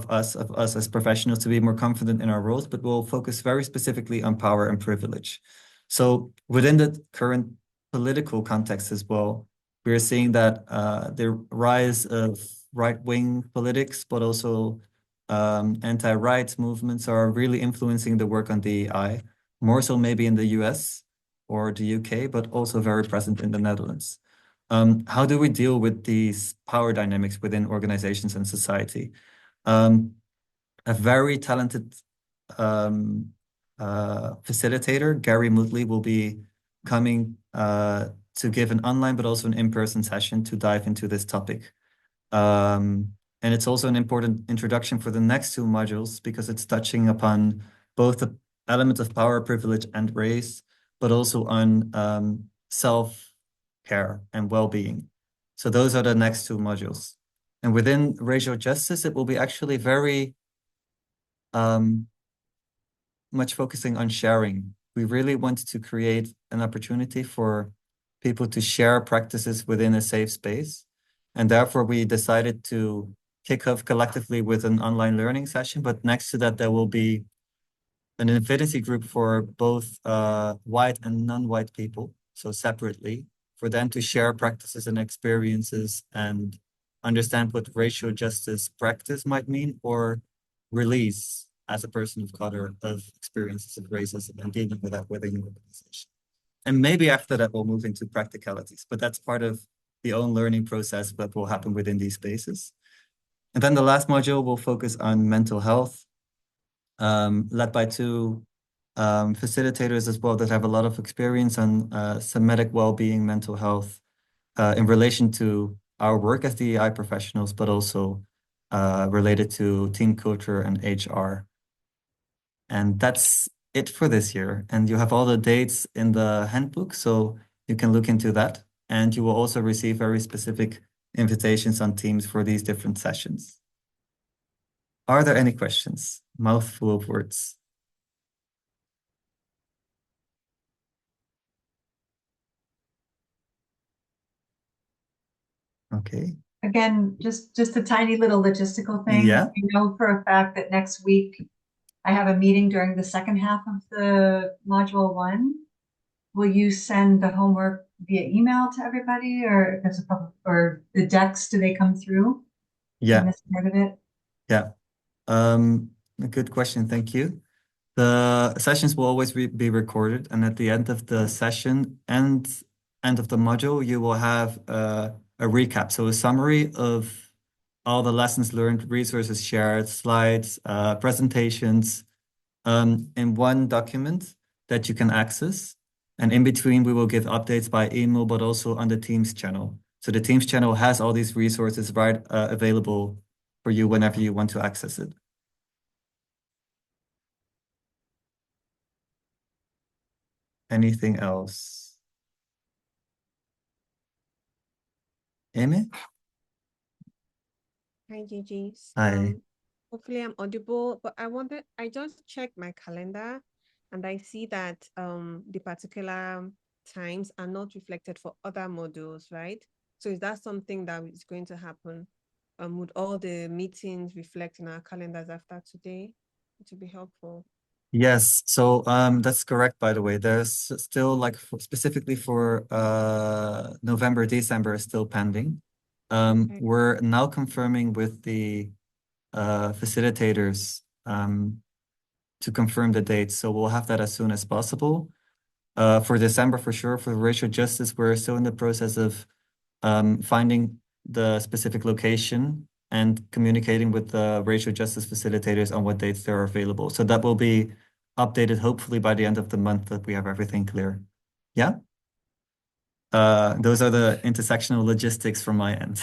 us as professionals to be more confident in our roles, but we'll focus very specifically on power and privilege. So within the current political context as well, we're seeing that the rise of right-wing politics, but also anti-rights movements are really influencing the work on DEI, more so maybe in the US or the UK, but also very present in the Netherlands. How do we deal with these power dynamics within organizations and society? A very talented facilitator, Gary Mutley, will be coming to give an online but also an in-person session to dive into this topic. And it's also an important introduction for the next two modules because it's touching upon both the elements of power, privilege, and race, but also on self-care and well-being. So those are the next two modules. And within racial justice, it will be actually very much focusing on sharing. We really want to create an opportunity for people to share practices within a safe space. And therefore, we decided to kick off collectively with an online learning session. But next to that, there will be an affinity group for both white and non-white people, so separately, for them to share practices and experiences and understand what racial justice practice might mean or release as a person of color of experiences of racism and dealing with that within your organization. And maybe after that, we'll move into practicalities, but that's part of the own learning process that will happen within these spaces. And then the last module will focus on mental health, led by two facilitators as well that have a lot of experience on somatic well-being, mental health, in relation to our work as DEI professionals, but also related to team culture and HR. And that's it for this year. And you have all the dates in the handbook, so you can look into that. And you will also receive very specific invitations on Teams for these different sessions. Are there any questions? Mouthful of words. Okay. Again, just a tiny little logistical thing. Yeah. I know for a fact that next week I have a meeting during the second half of the module 1. Will you send the homework via email to everybody, or as a public, or the decks, do they come through? Yeah. In this part of it? Yeah. A good question. Thank you. The sessions will always be recorded, and at the end of the session and end of the module, you will have a recap. So a summary of all the lessons learned, resources shared, slides, presentations, in one document that you can access. And in between, we will give updates by email, but also on the Teams channel. So the Teams channel has all these resources available for you whenever you want to access it. Anything else? Amy? Hi, Gigi. Hi. Hopefully I'm audible, but I just checked my calendar and I see that the particular times are not reflected for other modules, right? So is that something that is going to happen? Would all the meetings reflect in our calendars after today? It would be helpful. Yes, so that's correct, by the way. There's still like specifically for November, December is still pending. Okay. We're now confirming with the facilitators to confirm the dates. So we'll have that as soon as possible. For December, for sure. For racial justice, we're still in the process of finding the specific location and communicating with the racial justice facilitators on what dates there are available. So that will be updated hopefully by the end of the month that we have everything clear. Yeah? Those are the intersectional logistics from my end.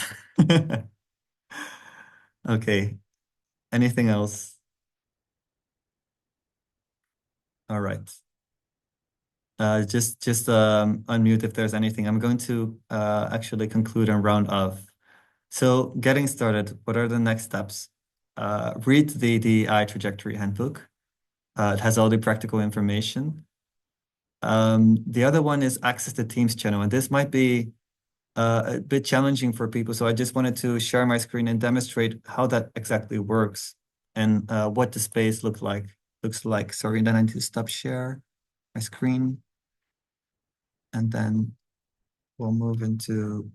Okay. Anything else? All right. Just unmute if there's anything. I'm going to actually conclude and round off. So getting started, what are the next steps? Read the DEI trajectory handbook. It has all the practical information. The other one is access the Teams channel, and this might be a bit challenging for people. So I just wanted to share my screen and demonstrate how that exactly works and what the space looks like. Sorry, then I need to stop share my screen. And then we'll move into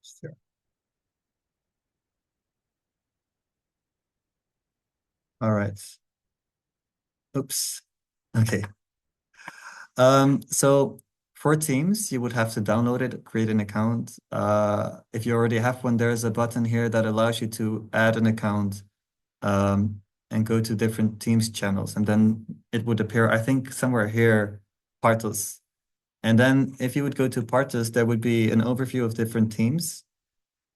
Sure. All right. Oops. Okay. So for Teams, you would have to download it, create an account. If you already have one, there's a button here that allows you to add an account and go to different Teams channels. And then it would appear, I think, somewhere here, Partos. And then if you would go to Partos, there would be an overview of different teams.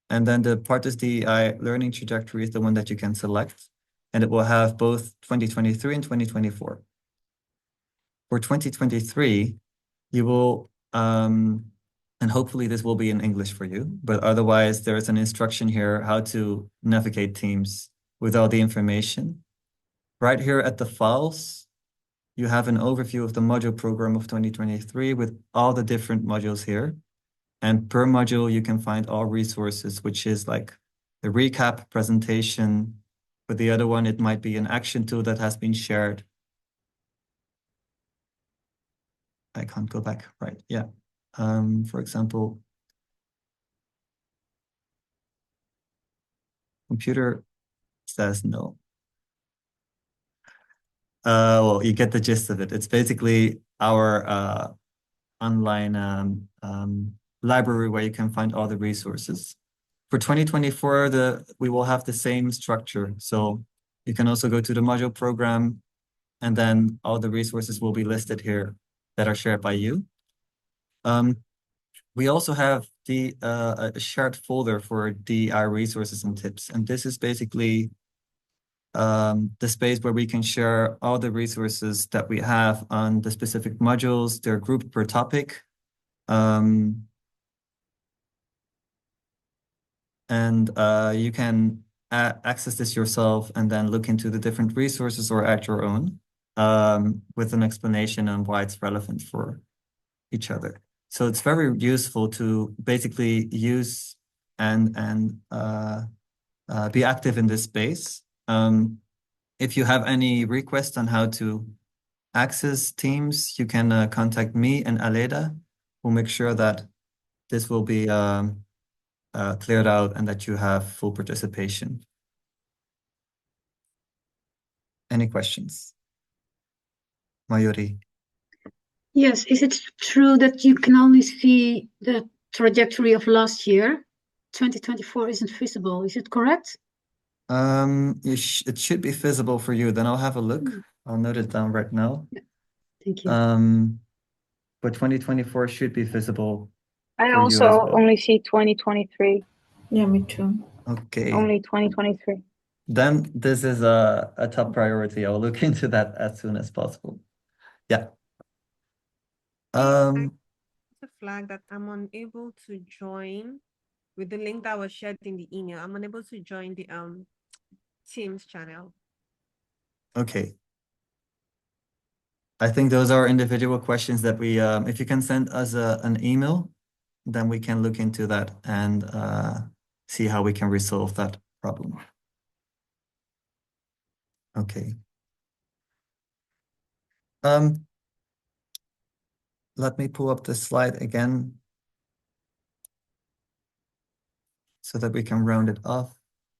And then the Partos DEI learning trajectory is the one that you can select. And it will have both 2023 and 2024. For 2023, you will, and hopefully this will be in English for you, but otherwise there is an instruction here how to navigate Teams with all the information. Right here at the files, you have an overview of the module program of 2023 with all the different modules here. And per module, you can find all resources, which is like the recap presentation. For the other one, it might be an action tool that has been shared. I can't go back, right? Yeah. For example, computer says no. Well, you get the gist of it. It's basically our online library where you can find all the resources. For 2024, we will have the same structure. So you can also go to the module program, and then all the resources will be listed here that are shared by you. We also have a shared folder for DEI resources and tips. And this is basically the space where we can share all the resources that we have on the specific modules. They're grouped per topic. And you can access this yourself and then look into the different resources or add your own with an explanation on why it's relevant for each other. So it's very useful to basically use and be active in this space. If you have any requests on how to access Teams, you can contact me and Aleda. We'll make sure that this will be cleared out and that you have full participation. Any questions? Mayuri. Yes, is it true that you can only see the trajectory of last year? 2024 isn't visible, is it correct? It should be visible for you. Then I'll have a look. I'll note it down right now. Thank you. But 2024 should be visible I for you as also well. only see 2023. Yeah, me too. Okay. Only 2023. Then this is a top priority. I'll look into that as soon as possible. Yeah. The flag that I'm unable to join with the link that was shared in the email. I'm unable to join the Teams channel. Okay. I think those are individual questions that we, if you can send us an email, then we can look into that and see how we can resolve that problem. Okay. Let me pull up the slide again so that we can round it off.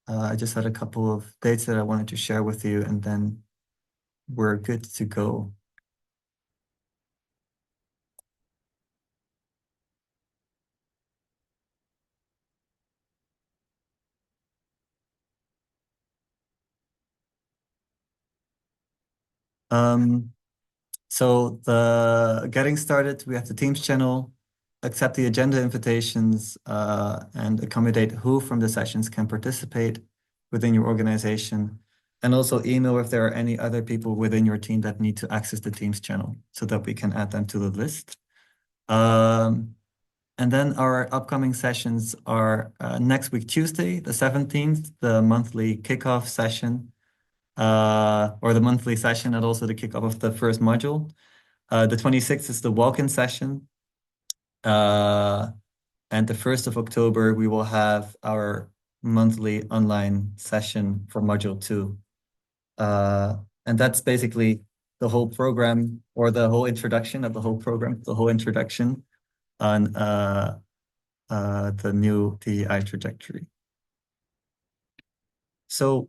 I just had a couple of dates that I wanted to share with you, and then we're good to go. So the getting started, we have the Teams channel, accept the agenda invitations, and accommodate who from the sessions can participate within your organization. And also email if there are any other people within your team that need to access the Teams channel so that we can add them to the list. And then our upcoming sessions are next week, Tuesday, the 17th, the monthly kickoff session, or the monthly session, and also the kickoff of the first module. The 26th is the walk-in session. And the 1st of October, we will have our monthly online session for module 2. And that's basically the whole program, or the whole introduction of the whole program, the whole introduction on the new DEI trajectory. So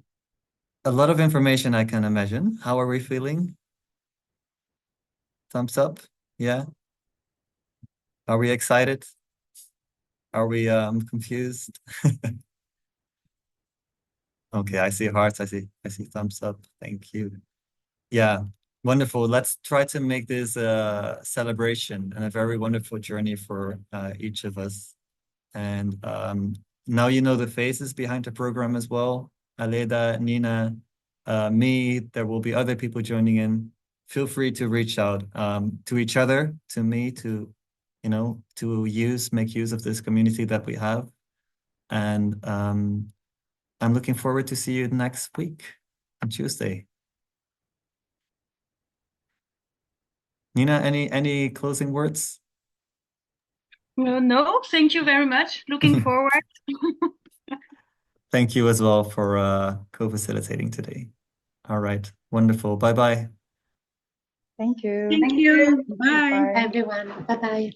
a lot of information, I can imagine. How are we feeling? Thumbs up? Yeah. Are we excited? Are we confused? Okay, I see hearts. I see thumbs up. Thank you. Yeah, wonderful. Let's try to make this a celebration and a very wonderful journey for each of us. And now you know the faces behind the program as well. Aleda, Nina, me. There will be other people joining in. Feel free to reach out to each other, to me, to make use of this community that we have. And I'm looking forward to see you next week on Tuesday. Nina, any closing words? No, thank you very much. Looking forward. Thank you as well for co-facilitating today. All right, wonderful. Bye-bye. Thank you. Thank you. Bye. Bye, everyone. Bye-bye.